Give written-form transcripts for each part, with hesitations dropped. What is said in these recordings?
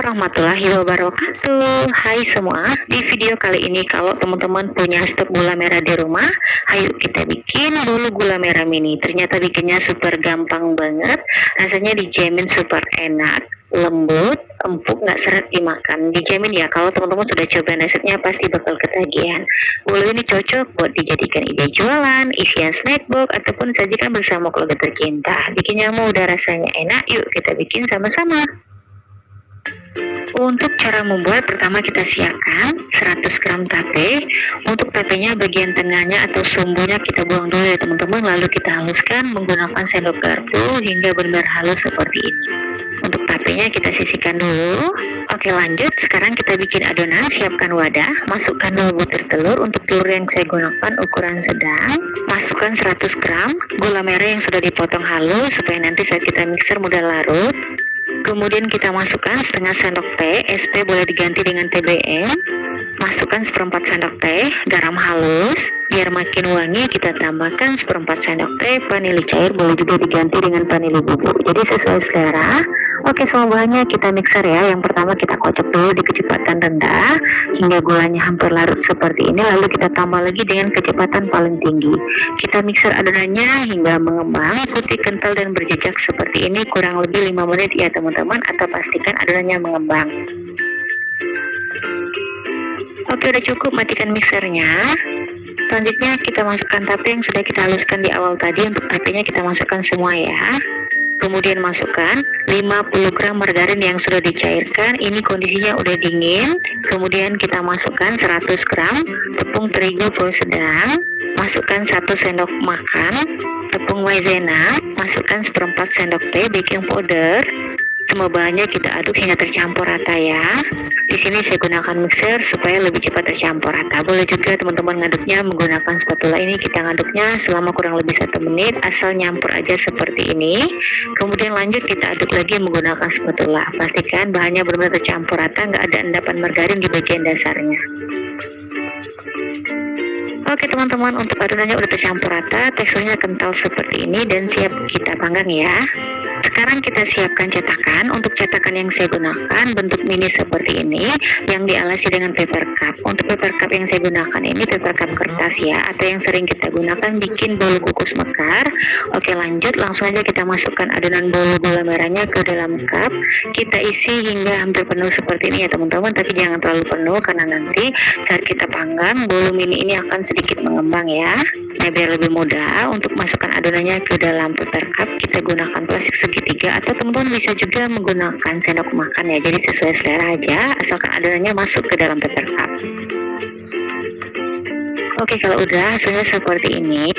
warahmatullahi wabarakatuh. Hai semua, di video kali ini kalau teman-teman punya stok gula merah di rumah, ayo kita bikin bolu gula merah mini. Ternyata bikinnya super gampang banget, rasanya dijamin super enak, lembut, empuk, nggak seret dimakan. Dijamin ya, kalau teman-teman sudah coba resepnya pasti bakal ketagihan. Bolu ini cocok buat dijadikan ide jualan, isian snack box, ataupun sajikan bersama keluarga tercinta. Bikinnya mudah, rasanya enak, yuk kita bikin sama-sama. Untuk cara membuat, pertama kita siapkan 100 gram tape. Untuk tapenya bagian tengahnya atau sumbunya kita buang dulu ya teman-teman, lalu kita haluskan menggunakan sendok garpu hingga benar-benar halus seperti ini. Untuk tapenya kita sisihkan dulu. Oke, lanjut, sekarang kita bikin adonan. Siapkan wadah, masukkan 2 butir telur. Untuk telur yang saya gunakan ukuran sedang. Masukkan 100 gram gula merah yang sudah dipotong halus supaya nanti saat kita mixer mudah larut. Kemudian kita masukkan setengah sendok teh, SP boleh diganti dengan TBM. Masukkan seperempat sendok teh garam halus. Biar makin wangi kita tambahkan seperempat sendok teh vanili cair, boleh juga diganti dengan vanili bubuk. Jadi sesuai selera. Oke, semua bahannya kita mixer ya. Yang pertama kita kocok dulu di kecepatan rendah hingga gulanya hampir larut seperti ini. Lalu kita tambah lagi dengan kecepatan paling tinggi. Kita mixer adonannya hingga mengembang, putih, kental, dan berjejak seperti ini kurang lebih 5 menit ya teman-teman, atau pastikan adonannya mengembang. Oke, udah cukup, matikan mixernya. Selanjutnya kita masukkan tape yang sudah kita haluskan di awal tadi. Untuk tapenya kita masukkan semua ya. Kemudian masukkan 50 gram margarin yang sudah dicairkan. Ini kondisinya udah dingin. Kemudian kita masukkan 100 gram tepung terigu full sedang. Masukkan 1 sendok makan tepung maizena. Masukkan seperempat sendok teh baking powder. Semua bahannya kita aduk hingga tercampur rata ya. Di sini saya gunakan mixer supaya lebih cepat tercampur rata. Boleh juga teman-teman ngaduknya menggunakan spatula. Ini kita ngaduknya selama kurang lebih 1 menit, asal nyampur aja seperti ini. Kemudian lanjut kita aduk lagi menggunakan spatula. Pastikan bahannya benar-benar tercampur rata, nggak ada endapan margarin di bagian dasarnya. Oke teman-teman, untuk adonannya udah tercampur rata, teksturnya kental seperti ini dan siap kita panggang ya. Sekarang kita siapkan cetakan. Untuk cetakan yang saya gunakan bentuk mini seperti ini yang dialasi dengan paper cup. Untuk paper cup yang saya gunakan ini paper cup kertas ya, atau yang sering kita gunakan bikin bolu kukus mekar. Oke, lanjut, langsung aja kita masukkan adonan bolu gula merahnya ke dalam cup. Kita isi hingga hampir penuh seperti ini ya teman-teman, tapi jangan terlalu penuh karena nanti saat kita panggang bolu mini ini akan sedikit mengembang ya. Nah, biar lebih mudah untuk masukkan adonannya ke dalam paper cup, kita gunakan plastik segitiga atau teman-teman bisa juga menggunakan sendok makan ya. Jadi sesuai selera aja, asalkan adonannya masuk ke dalam paper cup. Oke, kalau udah hasilnya seperti ini,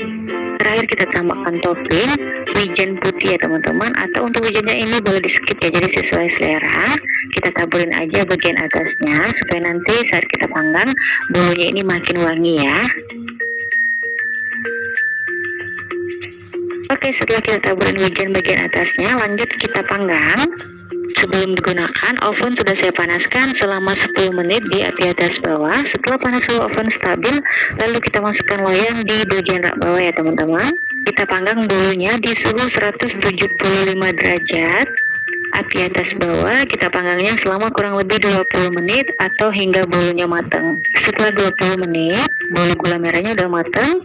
terakhir kita tambahkan topping wijen putih ya teman-teman, atau untuk wijennya ini boleh di skip ya, jadi sesuai selera. Kita taburin aja bagian atasnya supaya nanti saat kita panggang bolunya ini makin wangi ya. Oke, setelah kita taburin wijen bagian atasnya, lanjut kita panggang. Sebelum digunakan, oven sudah saya panaskan selama 10 menit di api atas bawah. Setelah panas suhu oven stabil, lalu kita masukkan loyang di bagian rak bawah ya teman-teman. Kita panggang bolunya di suhu 175 derajat. Api atas bawah, kita panggangnya selama kurang lebih 20 menit atau hingga bolunya matang. Setelah 20 menit, bolu gula merahnya udah matang.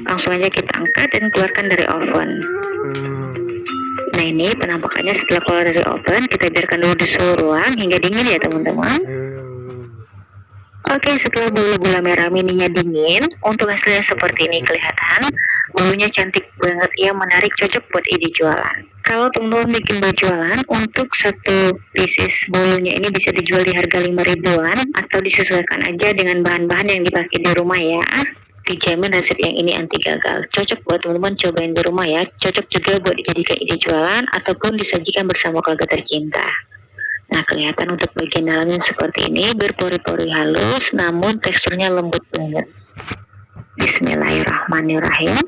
Langsung aja kita angkat dan keluarkan dari oven. Nah, ini penampakannya setelah keluar dari oven. Kita biarkan dulu di suhu ruang hingga dingin ya teman-teman. Oke, setelah bolu gula merah mininya dingin, untuk hasilnya seperti ini kelihatan. Bolunya cantik banget ya, menarik, cocok buat ide jualan. Kalau teman-teman bikin berjualan, untuk satu pieces bolunya ini bisa dijual di harga 5 ribuan atau disesuaikan aja dengan bahan-bahan yang dipakai di rumah ya. Dijamin resep yang ini anti gagal. Cocok buat teman-teman cobain di rumah ya. Cocok juga buat dijadikan ide jualan ataupun disajikan bersama keluarga tercinta. Nah, kelihatan untuk bagian dalamnya seperti ini, berpori-pori halus namun teksturnya lembut banget. Bismillahirrahmanirrahim.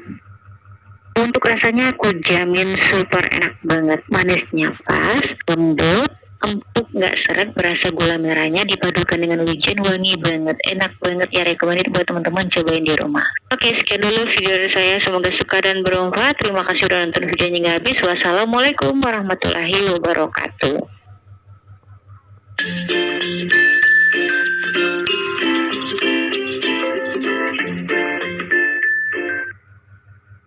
Untuk rasanya aku jamin super enak banget. Manisnya pas, lembut, empuk, nggak seret, berasa gula merahnya dipadukan dengan wijen, wangi banget, enak banget ya. Recommended buat teman-teman cobain di rumah. Oke, sekian dulu video dari saya, semoga suka dan bermanfaat. Terima kasih udah nonton videonya hingga habis. Wassalamualaikum warahmatullahi wabarakatuh.